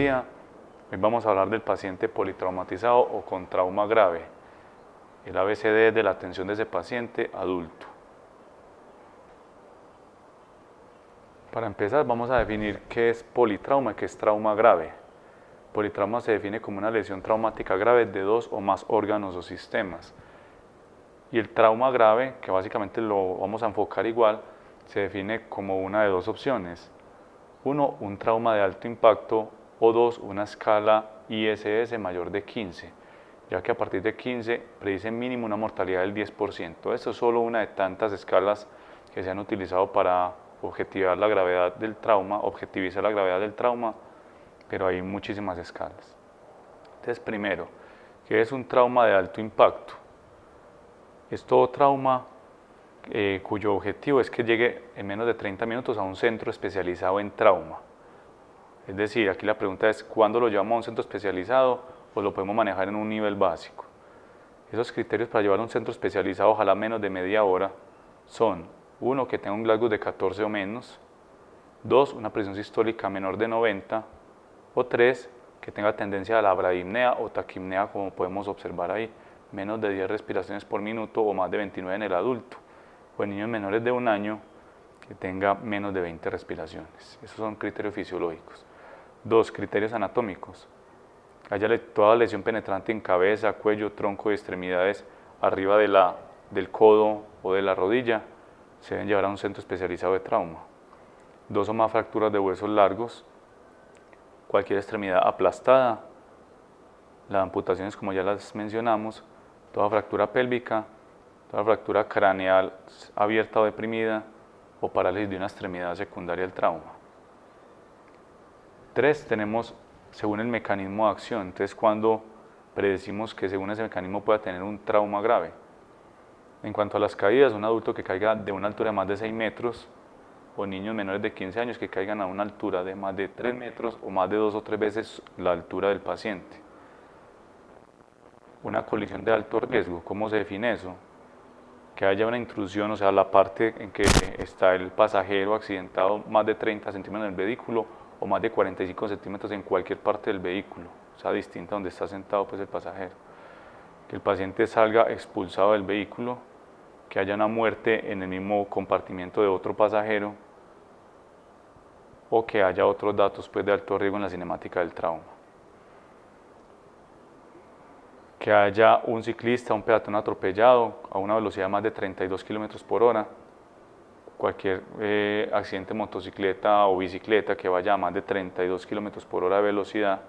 día. Hoy vamos a hablar del paciente politraumatizado o con trauma grave. El ABCD de la atención de ese paciente adulto. Para empezar vamos a definir qué es politrauma y qué es trauma grave. Politrauma se define como una lesión traumática grave de dos o más órganos o sistemas. Y el trauma grave, que básicamente lo vamos a enfocar igual, se define como una de dos opciones. Uno, un trauma de alto impacto, o dos, una escala ISS mayor de 15, ya que a partir de 15 predice mínimo una mortalidad del 10%. Esto es solo una de tantas escalas que se han utilizado para objetivar la gravedad del trauma, objetivizar la gravedad del trauma, pero hay muchísimas escalas. Entonces, primero, ¿qué es un trauma de alto impacto? Es todo trauma cuyo objetivo es que llegue en menos de 30 minutos a un centro especializado en trauma. Es decir, aquí la pregunta es, ¿cuándo lo llevamos a un centro especializado o lo podemos manejar en un nivel básico? Esos criterios para llevar a un centro especializado, ojalá menos de media hora, son: 1, que tenga un Glasgow de 14 o menos; 2, una presión sistólica menor de 90; o 3, que tenga tendencia a la bradipnea o taquipnea, como podemos observar ahí, menos de 10 respiraciones por minuto o más de 29 en el adulto, o en niños menores de 1 año que tenga menos de 20 respiraciones. Esos son criterios fisiológicos. 2, criterios anatómicos. Haya toda lesión penetrante en cabeza, cuello, tronco y extremidades arriba del codo o de la rodilla, se deben llevar a un centro especializado de trauma. 2 o más fracturas de huesos largos, cualquier extremidad aplastada, las amputaciones como ya las mencionamos, toda fractura pélvica, toda fractura craneal abierta o deprimida, o parálisis de una extremidad secundaria al trauma. 3, tenemos según el mecanismo de acción. Entonces, cuando predecimos que según ese mecanismo pueda tener un trauma grave. En cuanto a las caídas, un adulto que caiga de una altura de más de 6 metros, o niños menores de 15 años que caigan a una altura de más de 3 metros o más de 2 o 3 veces la altura del paciente. Una colisión de alto riesgo, ¿cómo se define eso? Que haya una intrusión, o sea, la parte en que está el pasajero accidentado más de 30 centímetros en el vehículo o más de 45 centímetros en cualquier parte del vehículo, o sea, distinta donde está sentado pues el pasajero. Que el paciente salga expulsado del vehículo, que haya una muerte en el mismo compartimiento de otro pasajero, o que haya otros datos pues, de alto riesgo en la cinemática del trauma. Que haya un ciclista, un peatón atropellado a una velocidad de más de 32 km por hora, cualquier accidente de motocicleta o bicicleta que vaya a más de 32 km por hora de velocidad.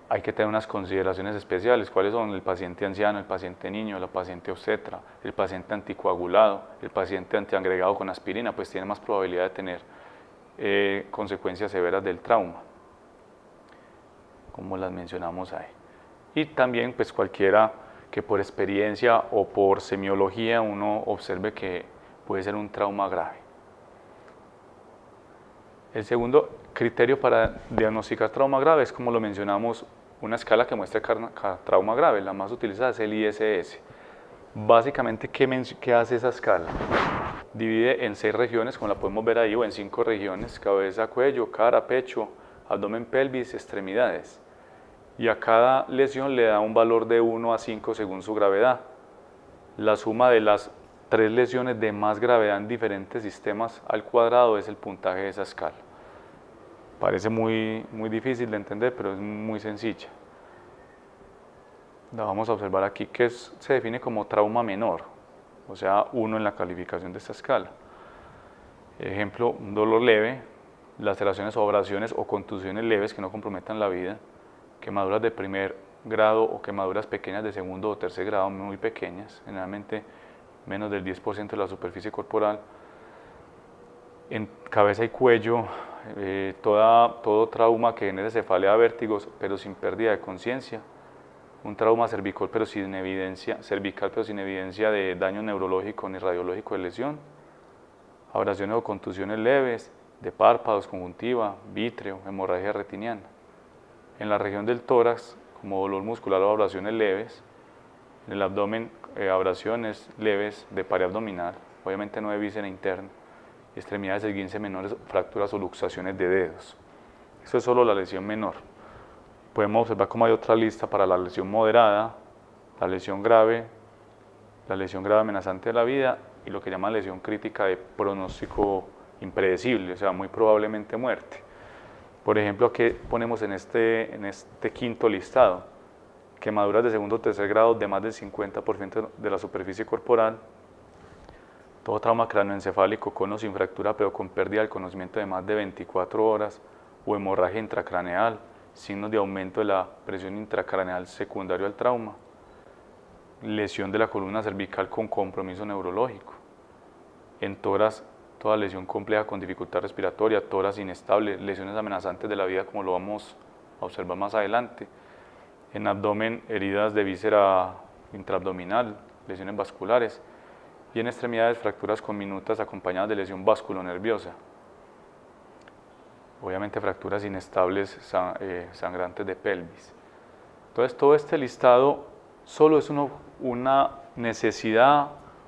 Hay que tener unas consideraciones especiales. ¿Cuáles son? El paciente anciano, el paciente niño, la paciente obstetra, el paciente anticoagulado, el paciente antiagregado con aspirina, pues tiene más probabilidad de tener consecuencias severas del trauma, como las mencionamos ahí. Y también pues cualquiera que por experiencia o por semiología uno observe que puede ser un trauma grave. El segundo criterio para diagnosticar trauma grave es, como lo mencionamos, una escala que muestra trauma grave. La más utilizada es el ISS. Básicamente, ¿qué hace esa escala? Divide en 6 regiones, como la podemos ver ahí, o en 5 regiones: cabeza, cuello, cara, pecho, abdomen, pelvis, extremidades. Y a cada lesión le da un valor de 1 a 5 según su gravedad. La suma de las 3 lesiones de más gravedad en diferentes sistemas al cuadrado es el puntaje de esa escala. Parece muy difícil de entender, pero es muy sencilla. La vamos a observar aquí, que se define como trauma menor, o sea, 1 en la calificación de esta escala. Ejemplo, un dolor leve, laceraciones o abrasiones o contusiones leves que no comprometan la vida, quemaduras de primer grado o quemaduras pequeñas de segundo o tercer grado, muy pequeñas, generalmente menos del 10% de la superficie corporal. En cabeza y cuello, todo trauma que genere cefalea, vértigos, pero sin pérdida de conciencia. Un trauma cervical pero sin evidencia de daño neurológico ni radiológico de lesión. Abrasiones o contusiones leves de párpados, conjuntiva, vítreo, hemorragia retiniana. En la región del tórax, como dolor muscular o abrasiones leves. En el abdomen, abrasiones leves de pared abdominal, obviamente no de víscera interna. Extremidades de esguince menores, fracturas o luxaciones de dedos. Eso es solo la lesión menor. Podemos observar cómo hay otra lista para la lesión moderada, la lesión grave amenazante de la vida y lo que llaman lesión crítica de pronóstico impredecible, o sea, muy probablemente muerte. Por ejemplo, aquí ponemos en este quinto listado, quemaduras de segundo o tercer grado de más del 50% de la superficie corporal, todo trauma cráneoencefálico con o sin fractura pero con pérdida del conocimiento de más de 24 horas o hemorragia intracraneal, signos de aumento de la presión intracraneal secundario al trauma, lesión de la columna cervical con compromiso neurológico, en tórax toda lesión compleja con dificultad respiratoria, tórax inestable, lesiones amenazantes de la vida como lo vamos a observar más adelante, en abdomen heridas de víscera intraabdominal, lesiones vasculares y en extremidades fracturas conminutas acompañadas de lesión vasculonerviosa. Obviamente fracturas inestables sangrantes de pelvis. Entonces todo este listado solo es una necesidad,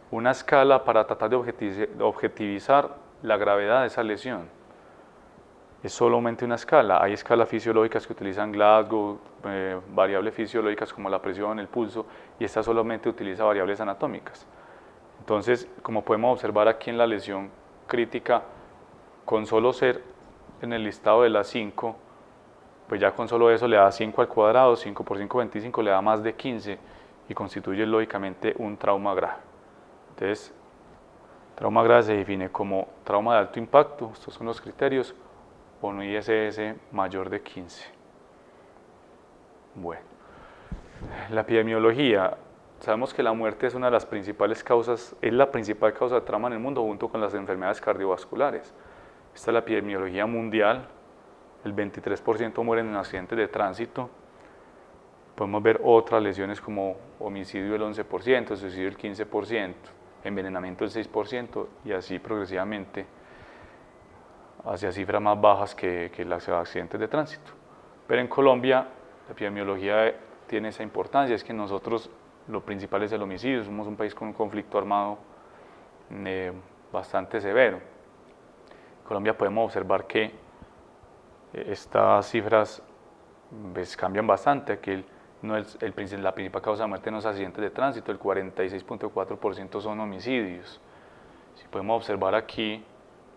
una escala para tratar de objetivizar la gravedad de esa lesión. Es solamente una escala. Hay escalas fisiológicas que utilizan Glasgow, variables fisiológicas como la presión, el pulso, y esta solamente utiliza variables anatómicas. Entonces, como podemos observar aquí en la lesión crítica, con solo ser en el listado de las 5, pues ya con solo eso le da 5 al cuadrado, 5 por 5, 25, le da más de 15 y constituye lógicamente un trauma grave. Entonces, trauma grave se define como trauma de alto impacto, estos son los criterios, o un ISS mayor de 15. Bueno, la epidemiología. Sabemos que la muerte es una de las principales causas, es la principal causa de trauma en el mundo junto con las enfermedades cardiovasculares. Esta es la epidemiología mundial, el 23% mueren en accidentes de tránsito. Podemos ver otras lesiones como homicidio el 11%, suicidio el 15%, envenenamiento el 6% y así progresivamente hacia cifras más bajas que los accidentes de tránsito. Pero en Colombia la epidemiología tiene esa importancia, es que nosotros lo principal es el homicidio, somos un país con un conflicto armado bastante severo. En Colombia podemos observar que estas cifras pues, cambian bastante, que la principal causa de muerte no es accidentes de tránsito, el 46.4% son homicidios. Si podemos observar aquí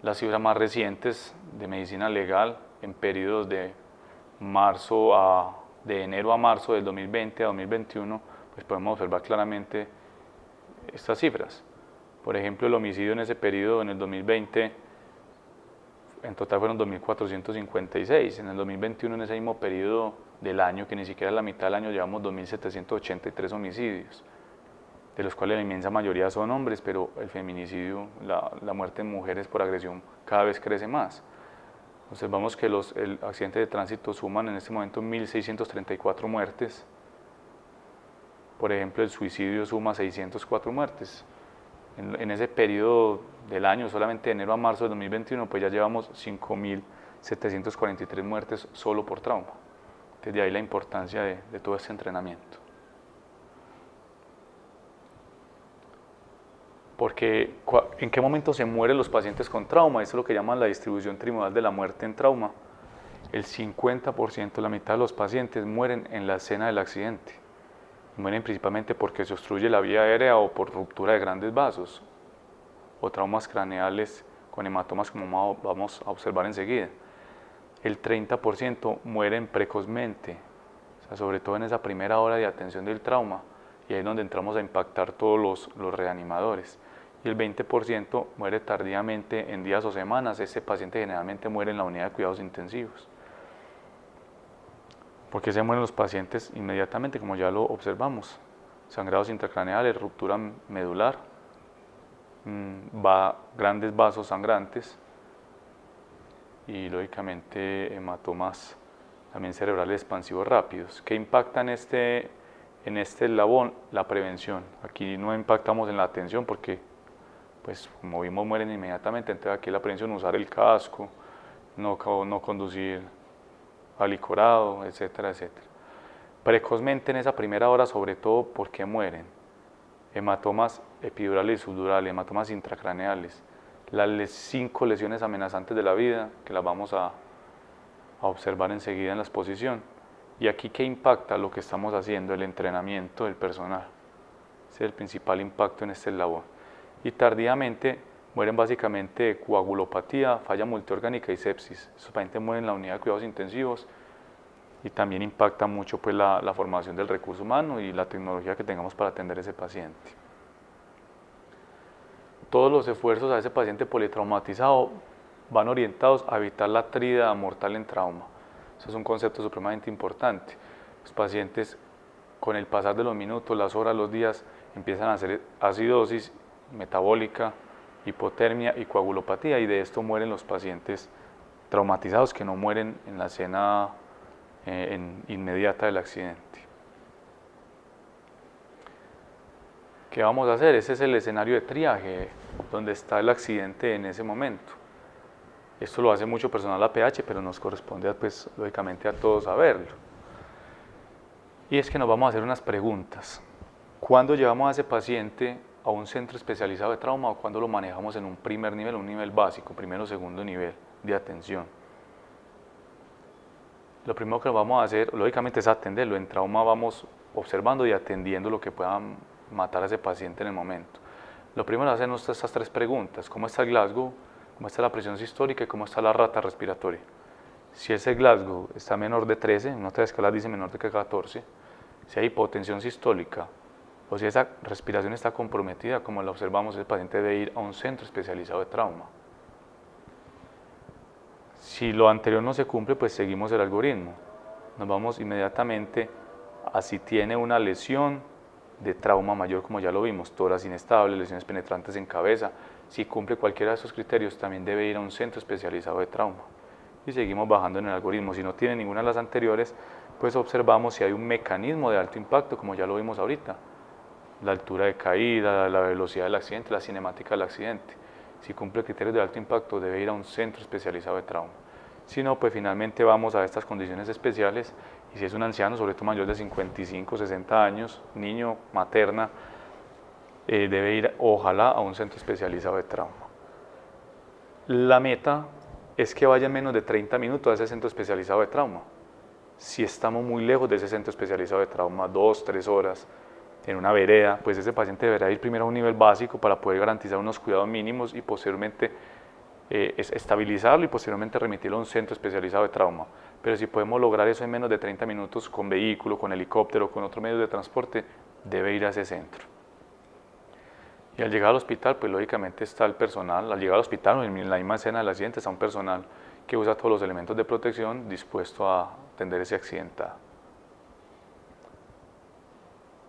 las cifras más recientes de medicina legal en periodos de enero a marzo del 2020 a 2021, pues podemos observar claramente estas cifras. Por ejemplo, el homicidio en ese periodo, en el 2020, en total fueron 2.456. En el 2021, en ese mismo periodo del año, que ni siquiera es la mitad del año, llevamos 2.783 homicidios, de los cuales la inmensa mayoría son hombres, pero el feminicidio, la muerte en mujeres por agresión cada vez crece más. Observamos que los accidentes de tránsito suman en este momento 1.634 muertes. Por ejemplo, el suicidio suma 604 muertes. En ese periodo del año, solamente de enero a marzo de 2021, pues ya llevamos 5.743 muertes solo por trauma. Desde ahí la importancia de todo este entrenamiento. Porque ¿en qué momento se mueren los pacientes con trauma? Eso es lo que llaman la distribución trimodal de la muerte en trauma. El 50%, la mitad de los pacientes mueren en la escena del accidente. Mueren principalmente porque se obstruye la vía aérea o por ruptura de grandes vasos o traumas craneales con hematomas como vamos a observar enseguida. El 30% mueren precozmente, o sea, sobre todo en esa primera hora de atención del trauma, y ahí es donde entramos a impactar todos los reanimadores. Y el 20% muere tardíamente en días o semanas. Ese paciente generalmente muere en la unidad de cuidados intensivos. ¿Por qué se mueren los pacientes inmediatamente? Como ya lo observamos, sangrados intracraneales, ruptura medular, grandes vasos sangrantes y lógicamente hematomas también cerebrales expansivos rápidos. ¿Qué impacta en este eslabón? La prevención. Aquí no impactamos en la atención porque, pues como vimos, mueren inmediatamente. Entonces aquí la prevención, usar el casco, no conducir alicorado, etcétera, etcétera. Precozmente en esa primera hora, sobre todo, ¿por qué mueren? Hematomas epidurales y subdurales, hematomas intracraneales, las 5 lesiones amenazantes de la vida, que las vamos a a observar enseguida en la exposición. Y aquí, ¿qué impacta lo que estamos haciendo? El entrenamiento del personal. Ese es el principal impacto en este labor. Y tardíamente mueren básicamente de coagulopatía, falla multiorgánica y sepsis. Estos pacientes mueren en la unidad de cuidados intensivos y también impacta mucho pues, la formación del recurso humano y la tecnología que tengamos para atender a ese paciente. Todos los esfuerzos a ese paciente politraumatizado van orientados a evitar la tríada mortal en trauma. Eso es un concepto supremamente importante. Los pacientes, con el pasar de los minutos, las horas, los días, empiezan a hacer acidosis metabólica, hipotermia y coagulopatía, y de esto mueren los pacientes traumatizados que no mueren en la escena inmediata del accidente. ¿Qué vamos a hacer? Ese es el escenario de triaje, donde está el accidente en ese momento. Esto lo hace mucho personal APH, pero nos corresponde, pues, lógicamente a todos saberlo. Y es que nos vamos a hacer unas preguntas. ¿Cuándo llevamos a ese paciente a un centro especializado de trauma o cuándo lo manejamos en un primer nivel, un nivel básico, primero o segundo nivel de atención? Lo primero que vamos a hacer, lógicamente, es atenderlo. En trauma vamos observando y atendiendo lo que pueda matar a ese paciente en el momento. Lo primero es hacernos estas tres preguntas: ¿cómo está el Glasgow? ¿Cómo está la presión sistólica? ¿Y cómo está la rata respiratoria? Si ese Glasgow está menor de 13, en otra escala dice menor de 14, si hay hipotensión sistólica o si esa respiración está comprometida, como la observamos, el paciente debe ir a un centro especializado de trauma. Si lo anterior no se cumple, pues seguimos el algoritmo. Nos vamos inmediatamente a si tiene una lesión de trauma mayor, como ya lo vimos, tórax inestable, lesiones penetrantes en cabeza. Si cumple cualquiera de esos criterios, también debe ir a un centro especializado de trauma. Y seguimos bajando en el algoritmo. Si no tiene ninguna de las anteriores, pues observamos si hay un mecanismo de alto impacto, como ya lo vimos ahorita. La altura de caída, la velocidad del accidente, la cinemática del accidente. Si cumple criterios de alto impacto, debe ir a un centro especializado de trauma. Si no, pues finalmente vamos a estas condiciones especiales, y si es un anciano, sobre todo mayor de 55, 60 años, niño, materna, debe ir ojalá a un centro especializado de trauma. La meta es que vaya en menos de 30 minutos a ese centro especializado de trauma. Si estamos muy lejos de ese centro especializado de trauma, 2, 3 horas, en una vereda, pues ese paciente deberá ir primero a un nivel básico para poder garantizar unos cuidados mínimos y posteriormente estabilizarlo y posteriormente remitirlo a un centro especializado de trauma. Pero si podemos lograr eso en menos de 30 minutos con vehículo, con helicóptero, con otro medio de transporte, debe ir a ese centro. Y al llegar al hospital, pues lógicamente está el personal. Al llegar al hospital, en la misma escena del accidente, está un personal que usa todos los elementos de protección dispuesto a atender ese accidentado.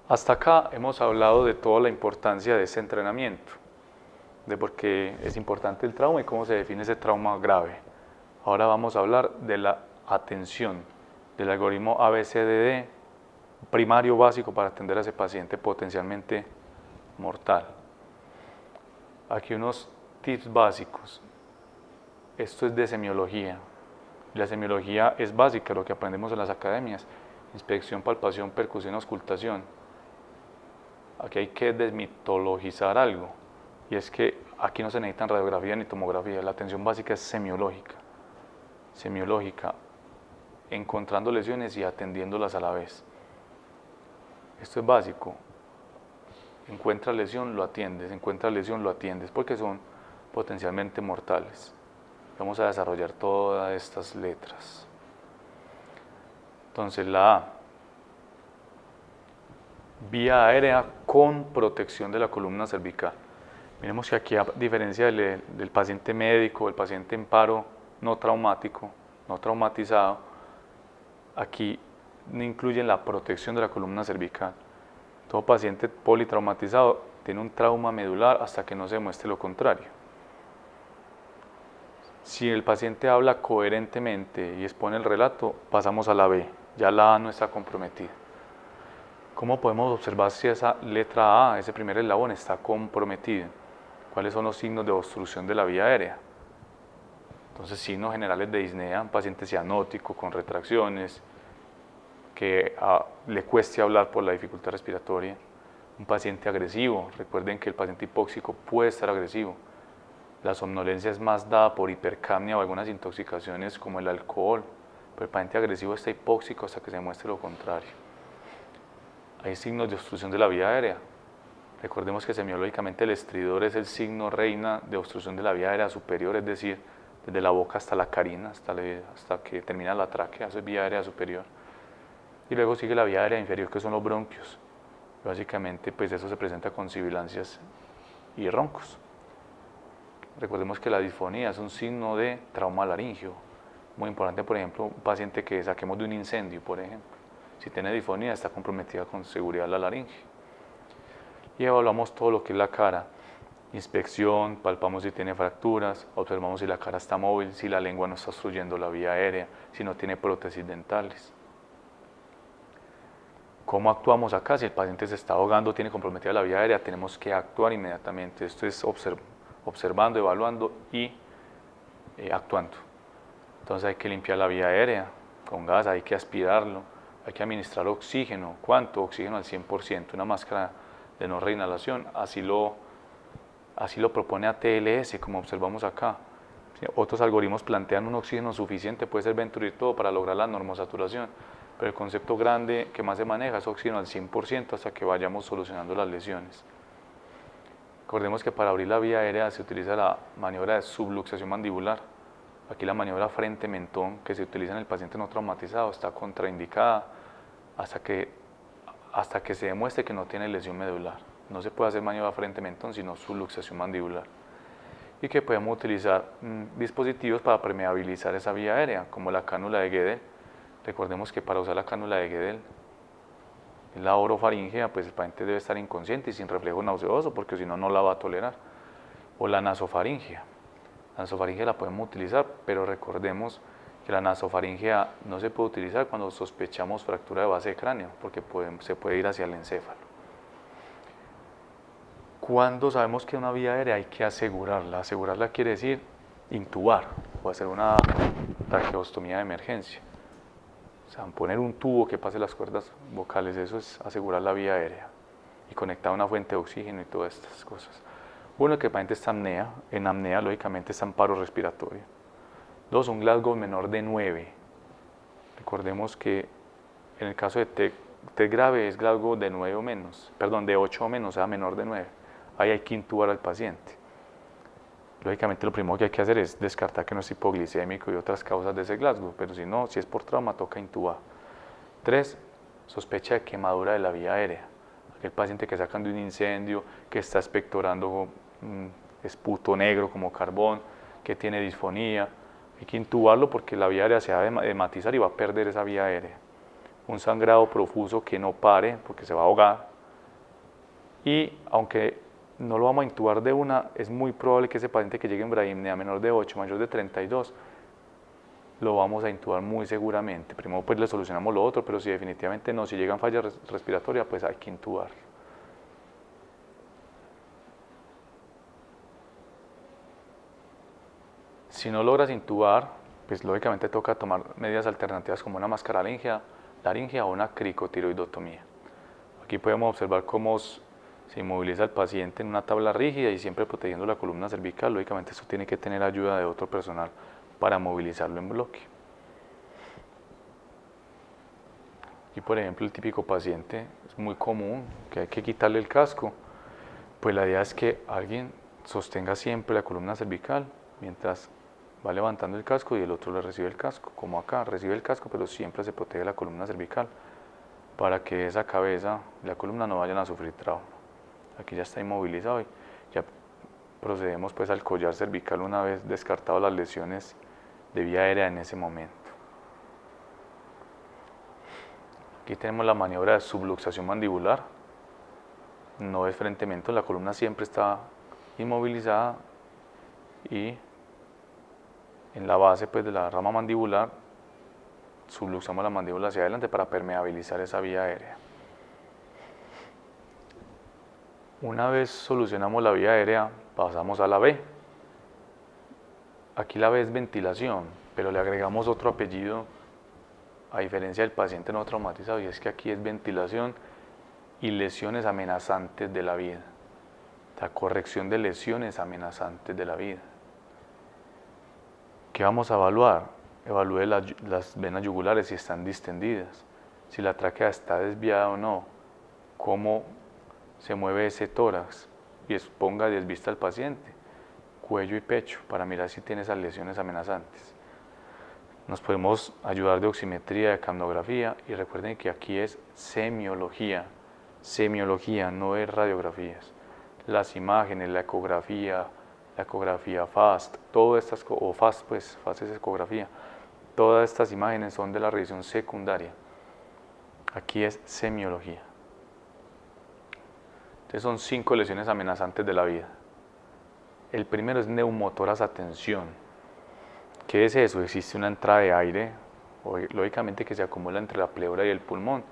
Hasta acá hemos hablado de toda la importancia de ese entrenamiento, de por qué es importante el trauma y cómo se define ese trauma grave. Ahora vamos a hablar de la atención, del algoritmo ABCDD primario básico para atender a ese paciente potencialmente mortal. Aquí unos tips básicos. Esto es de semiología. La semiología es básica, lo que aprendemos en las academias: inspección, palpación, percusión, auscultación. Aquí hay que desmitologizar algo, y es que aquí no se necesitan radiografía ni tomografía. La atención básica es semiológica. Semiológica, encontrando lesiones y atendiéndolas a la vez. Esto es básico. Encuentra lesión, lo atiendes. Encuentra lesión, lo atiendes, porque son potencialmente mortales. Vamos a desarrollar todas estas letras. Entonces, la A: vía aérea con protección de la columna cervical. Miremos que aquí, a diferencia del paciente médico, el paciente en paro no traumático, no traumatizado, aquí no incluyen la protección de la columna cervical. Todo paciente politraumatizado tiene un trauma medular hasta que no se demuestre lo contrario. Si el paciente habla coherentemente y expone el relato, pasamos a la B. Ya la A no está comprometida. ¿Cómo podemos observar si esa letra A, ese primer eslabón, está comprometido? ¿Cuáles son los signos de obstrucción de la vía aérea? Entonces, signos generales de disnea: un paciente cianótico con retracciones, que le cueste hablar por la dificultad respiratoria. Un paciente agresivo. Recuerden que el paciente hipóxico puede estar agresivo. La somnolencia es más dada por hipercapnia o algunas intoxicaciones como el alcohol, pero el paciente agresivo está hipóxico hasta que se demuestre lo contrario. Hay signos de obstrucción de la vía aérea. Recordemos que semiológicamente el estridor es el signo reina de obstrucción de la vía aérea superior, es decir, desde la boca hasta la carina, hasta que termina la tráquea, eso es vía aérea superior. Y luego sigue la vía aérea inferior, que son los bronquios. Básicamente, pues eso se presenta con sibilancias y roncos. Recordemos que la disfonía es un signo de trauma laringio. Muy importante, por ejemplo, un paciente que saquemos de un incendio, por ejemplo. Si tiene disfonía, está comprometida con seguridad la laringe. Y evaluamos todo lo que es la cara. Inspección, palpamos si tiene fracturas, observamos si la cara está móvil, si la lengua no está obstruyendo la vía aérea, si no tiene prótesis dentales. ¿Cómo actuamos acá? Si el paciente se está ahogando, tiene comprometida la vía aérea, tenemos que actuar inmediatamente. Esto es observando, evaluando y actuando. Entonces hay que limpiar la vía aérea con gas, hay que aspirarlo, hay que administrar oxígeno. ¿Cuánto? Oxígeno al 100%, una máscara de no reinhalación, así lo propone ATLS, como observamos acá. Otros algoritmos plantean un oxígeno suficiente, puede ser Venturi todo para lograr la normosaturación, pero el concepto grande que más se maneja es oxígeno al 100% hasta que vayamos solucionando las lesiones. Recordemos que para abrir la vía aérea se utiliza la maniobra de subluxación mandibular. Aquí la maniobra frente-mentón que se utiliza en el paciente no traumatizado está contraindicada hasta que se demuestre que no tiene lesión medular. No se puede hacer maniobra frente-mentón sino subluxación mandibular. Y que podemos utilizar dispositivos para permeabilizar esa vía aérea, como la cánula de Guedel. Recordemos que para usar la cánula de Guedel, la orofaringea, pues el paciente debe estar inconsciente y sin reflejo nauseoso, porque si no, no la va a tolerar. O la nasofaringea. La nasofaringea la podemos utilizar, pero recordemos que la nasofaringea no se puede utilizar cuando sospechamos fractura de base de cráneo, porque se puede ir hacia el encéfalo. Cuando sabemos que una vía aérea hay que asegurarla. Asegurarla quiere decir intubar o hacer una traqueostomía de emergencia. O sea, poner un tubo que pase las cuerdas vocales, eso es asegurar la vía aérea y conectar una fuente de oxígeno y todas estas cosas. Uno, que el paciente está en apnea, lógicamente está en paro respiratorio. Dos, un Glasgow menor de 9. Recordemos que en el caso de TEC grave es Glasgow de 9 o menos, perdón, de 8 o menos, o sea, menor de 9. Ahí hay que intubar al paciente. Lógicamente lo primero que hay que hacer es descartar que no es hipoglicémico y otras causas de ese Glasgow, pero si no, si es por trauma, toca intubar. 3, sospecha de quemadura de la vía aérea. Aquel paciente que sacan de un incendio, que está expectorando esputo negro como carbón, que tiene disfonía, hay que intubarlo porque la vía aérea se va a hematizar y va a perder esa vía aérea. Un sangrado profuso que no pare porque se va a ahogar. Y aunque no lo vamos a intubar de una, es muy probable que ese paciente que llegue en bradipnea menor de 8, mayor de 32, lo vamos a intubar muy seguramente. Primero pues le solucionamos lo otro, pero si definitivamente no, si llega en falla respiratoria, pues hay que intubar. Si no logras intubar, pues lógicamente toca tomar medidas alternativas como una máscara laringea o una cricotiroidotomía. Aquí podemos observar cómo se inmoviliza el paciente en una tabla rígida y siempre protegiendo la columna cervical. Lógicamente esto tiene que tener ayuda de otro personal para movilizarlo en bloque. Aquí por ejemplo el típico paciente, es muy común que hay que quitarle el casco. Pues la idea es que alguien sostenga siempre la columna cervical mientras va levantando el casco y el otro le recibe el casco, como acá, recibe el casco pero siempre se protege la columna cervical para que esa cabeza y la columna no vayan a sufrir trauma. Aquí ya está inmovilizado y ya procedemos pues al collar cervical una vez descartado las lesiones de vía aérea en ese momento. Aquí tenemos la maniobra de subluxación mandibular. No es frente-mentón, la columna siempre está inmovilizada y en la base pues, de la rama mandibular subluxamos la mandíbula hacia adelante para permeabilizar esa vía aérea. Una vez solucionamos la vía aérea, pasamos a la B. Aquí la B es ventilación, pero le agregamos otro apellido a diferencia del paciente no traumatizado, y es que aquí es ventilación y lesiones amenazantes de la vida. La corrección de lesiones amenazantes de la vida. ¿Qué vamos a evaluar? Evalúe las venas yugulares si están distendidas, si la tráquea está desviada o no, cómo se mueve ese tórax y exponga a desvista al paciente, cuello y pecho, para mirar si tiene esas lesiones amenazantes. Nos podemos ayudar de oximetría, de capnografía, y recuerden que aquí es semiología, no es radiografías. Las imágenes, la ecografía FAST, todas estas, o FAST, pues FAST es ecografía, todas estas imágenes son de la revisión secundaria. Aquí es semiología. Entonces son 5 lesiones amenazantes de la vida. El primero es neumotoras a tensión. ¿Qué es eso? Existe una entrada de aire, lógicamente, que se acumula entre la pleura y el pulmón,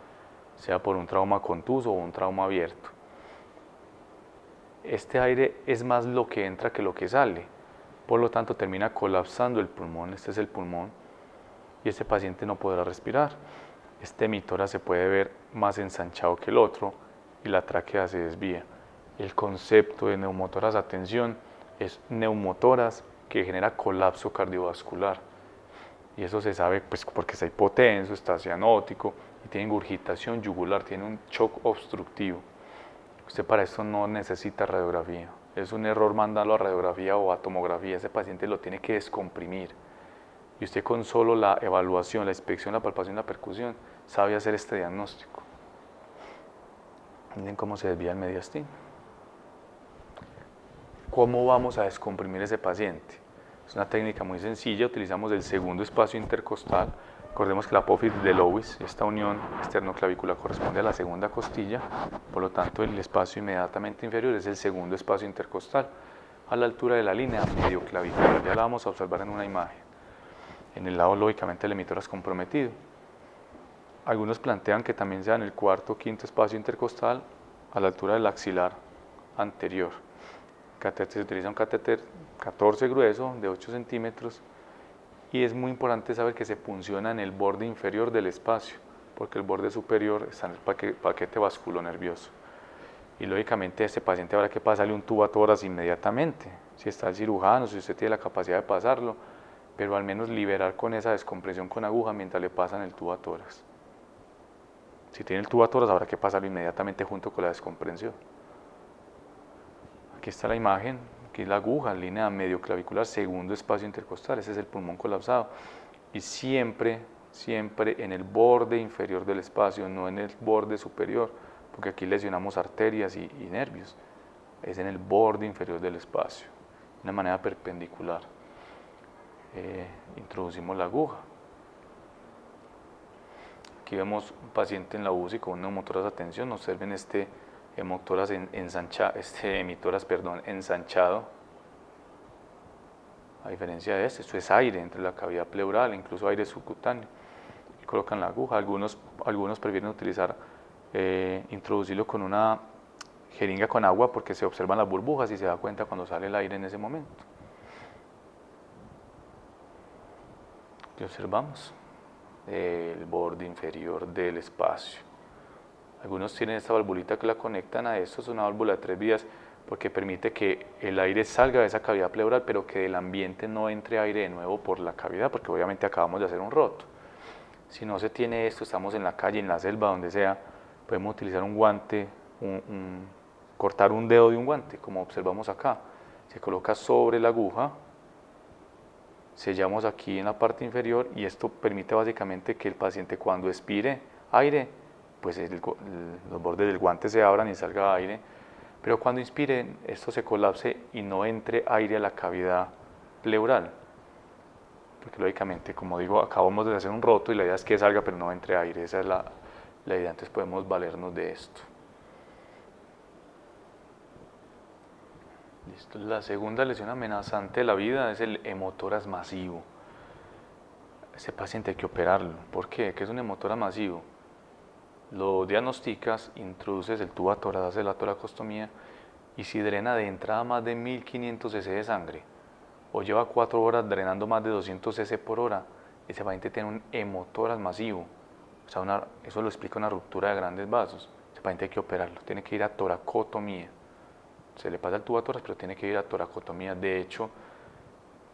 sea por un trauma contuso o un trauma abierto. Este aire es más lo que entra que lo que sale, por lo tanto termina colapsando el pulmón. Este es el pulmón y este paciente no podrá respirar. Este emitora se puede ver más ensanchado que el otro y la tráquea se desvía. El concepto de neumotoras a tensión es neumotoras que genera colapso cardiovascular, y eso se sabe pues porque está hipotenso, está cianótico y tiene ingurgitación yugular, tiene un shock obstructivo. Usted para esto no necesita radiografía, es un error mandarlo a radiografía o a tomografía. Ese paciente lo tiene que descomprimir y usted con solo la evaluación, la inspección, la palpación y la percusión sabe hacer este diagnóstico. Miren cómo se desvía el mediastino. ¿Cómo vamos a descomprimir ese paciente? Es una técnica muy sencilla, utilizamos el segundo espacio intercostal. Recordemos que la apófisis de Lewis, esta unión esternoclavicular, corresponde a la segunda costilla, por lo tanto el espacio inmediatamente inferior es el segundo espacio intercostal, a la altura de la línea medioclavicular. Ya la vamos a observar en una imagen. En el lado, lógicamente, el emitor es comprometido. Algunos plantean que también sea en el cuarto o quinto espacio intercostal, a la altura del axilar anterior. Se utiliza un catéter 14 grueso de 8 centímetros y es muy importante saber que se funciona en el borde inferior del espacio, porque el borde superior está en el paquete vasculonervioso. Y lógicamente a este paciente habrá que pasarle un tubo a tórax inmediatamente, si está el cirujano, si usted tiene la capacidad de pasarlo, pero al menos liberar con esa descompresión con aguja mientras le pasan el tubo a tórax. Si tiene el tubo a tórax habrá que pasarlo inmediatamente junto con la descompresión. Aquí está la imagen, aquí es la aguja, línea medioclavicular, segundo espacio intercostal, ese es el pulmón colapsado. Y siempre en el borde inferior del espacio, no en el borde superior, porque aquí lesionamos arterias y nervios. Es en el borde inferior del espacio, de una manera perpendicular. Introducimos la aguja. Aquí vemos un paciente en la UCI con neumotoras a tensión. Observen este emitoras ensanchado, a diferencia de esto es aire entre la cavidad pleural, incluso aire subcutáneo, y colocan la aguja. Algunos prefieren utilizar, introducirlo con una jeringa con agua porque se observan las burbujas y se da cuenta cuando sale el aire en ese momento. Y observamos el borde inferior del espacio. Algunos tienen esta valvulita que la conectan a esto, es una válvula de 3 vías porque permite que el aire salga de esa cavidad pleural, pero que del ambiente no entre aire de nuevo por la cavidad, porque obviamente acabamos de hacer un roto. Si no se tiene esto, estamos en la calle, en la selva, donde sea, podemos utilizar un guante, cortar un dedo de un guante, como observamos acá. Se coloca sobre la aguja, sellamos aquí en la parte inferior y esto permite básicamente que el paciente cuando expire aire, pues los bordes del guante se abran y salga aire, pero cuando inspire esto se colapse y no entre aire a la cavidad pleural, porque lógicamente, como digo, acabamos de hacer un roto y la idea es que salga pero no entre aire, esa es la idea, entonces podemos valernos de esto. Listo. La segunda lesión amenazante de la vida es el hemotoras masivo. Ese paciente hay que operarlo. ¿Por qué? ¿Qué es un hemotoras masivo? Lo diagnosticas, introduces el tubo a tórax, haces la toracostomía y si drena de entrada más de 1500 cc de sangre o lleva 4 horas drenando más de 200 cc por hora, ese paciente tiene un hemotoras masivo. O sea, eso lo explica una ruptura de grandes vasos. Ese paciente hay que operarlo, tiene que ir a toracotomía. Se le pasa el tubo a tórax, pero tiene que ir a toracotomía. De hecho,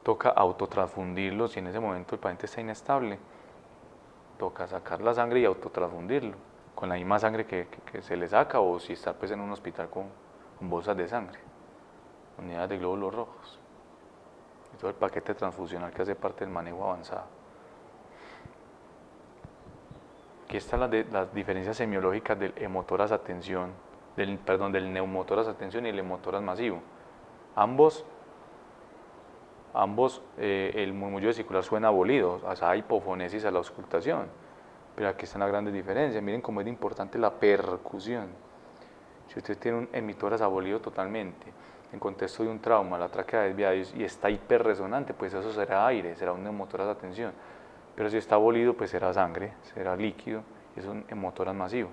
toca autotransfundirlo. Si en ese momento el paciente está inestable, toca sacar la sangre y autotransfundirlo con la misma sangre que se le saca, o si está pues en un hospital con bolsas de sangre, unidades de glóbulos rojos, y todo el paquete transfusional que hace parte del manejo avanzado. Aquí están las diferencias semiológicas del hemotoras a tensión, del neumotoras a tensión y el hemotoras masivo. Ambos el murmullo vesicular suena abolido, o sea, hay hipofonesis a la auscultación, pero aquí están las grandes diferencias. Miren cómo es importante la percusión. Si usted tiene un emitoras abolido totalmente, en contexto de un trauma, la tráquea desviada y está hiperresonante, pues eso será aire, será un neumotoras a tensión. Pero si está abolido, pues será sangre, será líquido, y es un hemotoras masivo.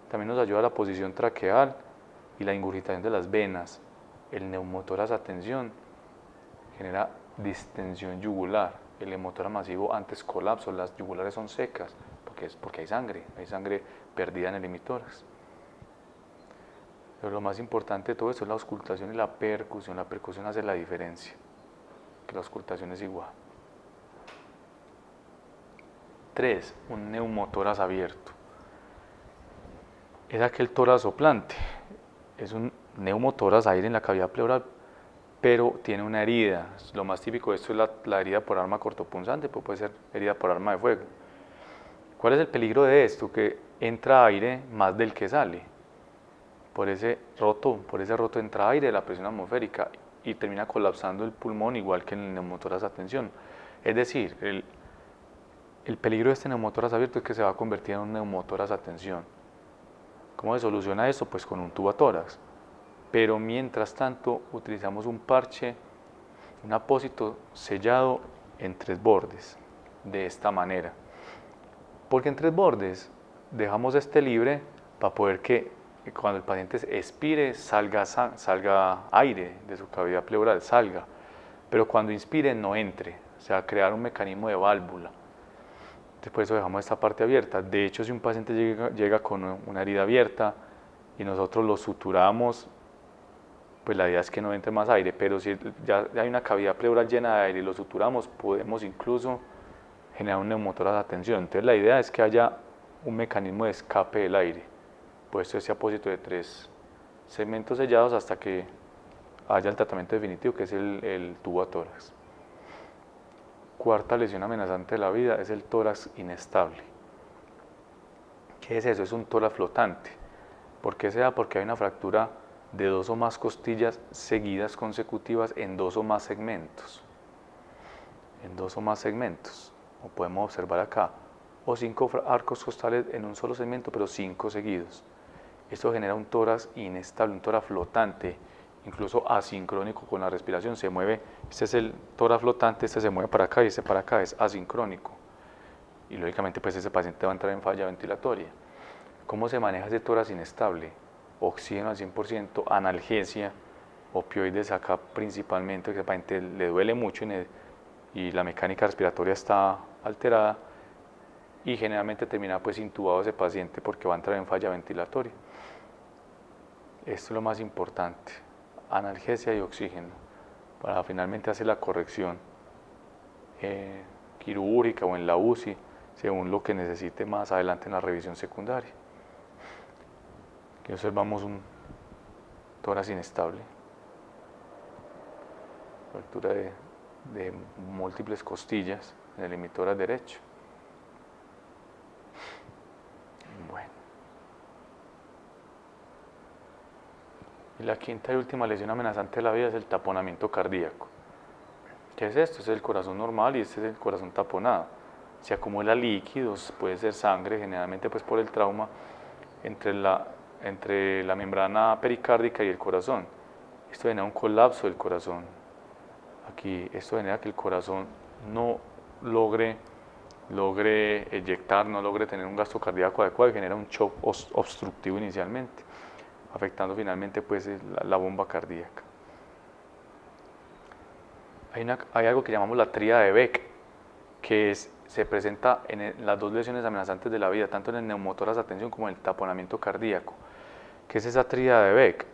También nos ayuda la posición traqueal y la ingurgitación de las venas. El neumotoras a tensión genera distensión yugular. El hemotoras masivo antes colapso, las yugulares son secas, porque hay sangre perdida en el hemitórax. Pero lo más importante de todo esto es la auscultación y la percusión. La percusión hace la diferencia, que la auscultación es igual. 3. Un neumotórax abierto. Es aquel tórax soplante. Es un neumotórax, aire en la cavidad pleural, pero tiene una herida. Lo más típico de esto es la herida por arma cortopunzante, pues puede ser herida por arma de fuego. ¿Cuál es el peligro de esto? Que entra aire más del que sale. Por ese roto entra aire de la presión atmosférica y termina colapsando el pulmón, igual que en el neumotórax a tensión. Es decir, el peligro de este neumotórax abierto es que se va a convertir en un neumotórax a tensión. ¿Cómo se soluciona esto? Pues con un tubatórax. Pero mientras tanto utilizamos un parche, un apósito sellado en 3 bordes, de esta manera. Porque en 3 bordes dejamos este libre para poder que cuando el paciente expire salga aire de su cavidad pleural, salga. Pero cuando inspire no entre, o sea, crear un mecanismo de válvula. Después eso dejamos esta parte abierta. De hecho, si un paciente llega con una herida abierta y nosotros lo suturamos, pues la idea es que no entre más aire, pero si ya hay una cavidad pleural llena de aire y lo suturamos, podemos incluso generar un neumotórax a tensión. Entonces la idea es que haya un mecanismo de escape del aire, puesto ese apósito de 3 segmentos sellados hasta que haya el tratamiento definitivo, que es el tubatórax. 4ª lesión amenazante de la vida es el tórax inestable. ¿Qué es eso? Es un tórax flotante. ¿Por qué se da? Porque hay una fractura de 2 o más costillas seguidas consecutivas en 2 o más segmentos. En 2 o más segmentos, como podemos observar acá, o 5 arcos costales en un solo segmento, pero 5 seguidos. Esto genera un tórax inestable, un tórax flotante, incluso asincrónico con la respiración. Se mueve, este es el tórax flotante, este se mueve para acá y este para acá, es asincrónico. Y lógicamente pues ese paciente va a entrar en falla ventilatoria. ¿Cómo se maneja ese tórax inestable? Oxígeno al 100%, analgesia, opioides acá principalmente, que al paciente le duele mucho y la mecánica respiratoria está alterada, y generalmente termina pues intubado ese paciente porque va a entrar en falla ventilatoria. Esto es lo más importante, analgesia y oxígeno, para finalmente hacer la corrección quirúrgica o en la UCI, según lo que necesite más adelante en la revisión secundaria. Aquí observamos un tórax inestable, fractura de múltiples costillas en el hemitórax derecho. Bueno. Y la 5ª y última lesión amenazante de la vida es el taponamiento cardíaco. ¿Qué es esto? Es el corazón normal y este es el corazón taponado. Se acumula líquidos, puede ser sangre, generalmente pues por el trauma, entre la membrana pericárdica y el corazón. Esto genera un colapso del corazón. Aquí esto genera que el corazón no logre eyectar, no logre tener un gasto cardíaco adecuado y genera un shock obstructivo inicialmente, afectando finalmente pues la bomba cardíaca. Hay algo que llamamos la tríada de Beck, que se presenta en las 2 lesiones amenazantes de la vida, tanto en el neumotórax a tensión como en el taponamiento cardíaco. ¿Qué es esa tríada de Beck?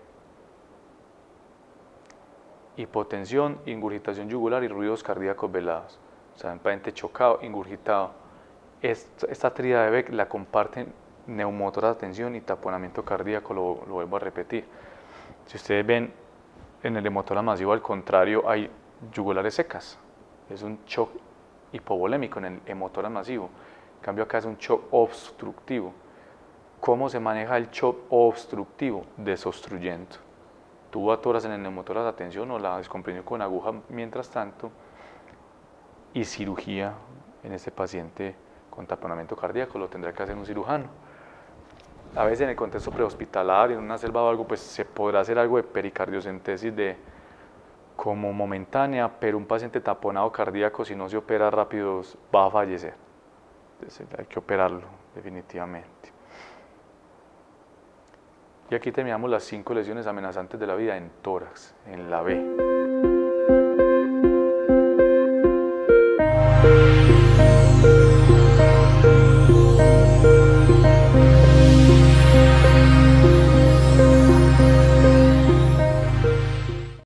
hipotensión, ingurgitación yugular y ruidos cardíacos velados. O sea, un paciente chocado, ingurgitado. Esta tríada de Beck la comparten neumotórax de tensión y taponamiento cardíaco, lo vuelvo a repetir. Si ustedes ven en el hemotórax masivo, al contrario, hay yugulares secas. Es un shock hipovolémico en el hemotórax masivo. En cambio acá es un shock obstructivo. ¿Cómo se maneja el shock obstructivo? Desobstruyendo. Tuvo atoras en el neumotórax de tensión o la descomprimió con aguja mientras tanto, y cirugía en este paciente con taponamiento cardíaco lo tendrá que hacer un cirujano. A veces en el contexto prehospitalario, en una selva o algo, pues se podrá hacer algo de pericardiocentesis como momentánea, pero un paciente taponado cardíaco, si no se opera rápido, va a fallecer. Entonces hay que operarlo definitivamente. Y aquí terminamos las 5 lesiones amenazantes de la vida en tórax, en la B.